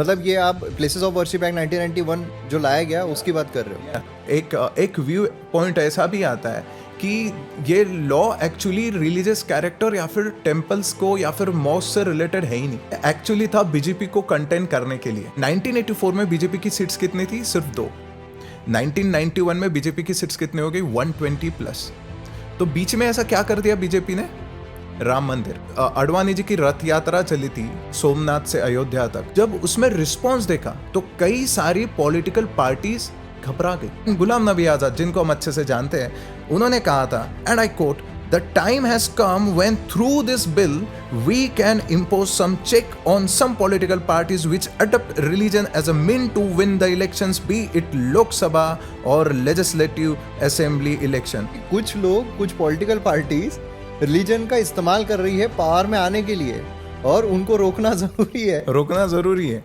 मतलब ये आप प्लेसेस ऑफ वर्शिप एक्ट 1991 जो लाया गया उसकी बात कर रहे हो? एक व्यू पॉइंट ऐसा भी आता है कि ये लॉ एक्चुअली रिलीजियस कैरेक्टर या फिर टेम्पल्स को या फिर मॉस्क से रिलेटेड है ही नहीं, एक्चुअली था बीजेपी को कंटेन करने के लिए। 1984 में बीजेपी की सीट्स कितनी थी? सिर्फ 2। 1991 में बीजेपी की सीट्स कितनी हो गई? 120 प्लस। तो बीच में ऐसा क्या कर दिया बीजेपी ने? राम मंदिर, अडवाणी जी की रथ यात्रा चली थी सोमनाथ से अयोध्या तक, जब उसमें रिस्पॉन्स देखा तो कई सारी पॉलिटिकल पार्टीज घबरा गई। गुलाम नबी आजाद, जिनको हम अच्छे से जानते हैं, उन्होंने कहा था, and I quote, the time has come when through this bill we can impose some check on some political parties which adopt religion as a mean to win the elections, be it Lok Sabha और legislative assembly election. कुछ लोग, कुछ political parties religion का इस्तेमाल कर रही है power में आने के लिए, और उनको रोकना जरूरी है। रोकना जरूरी है।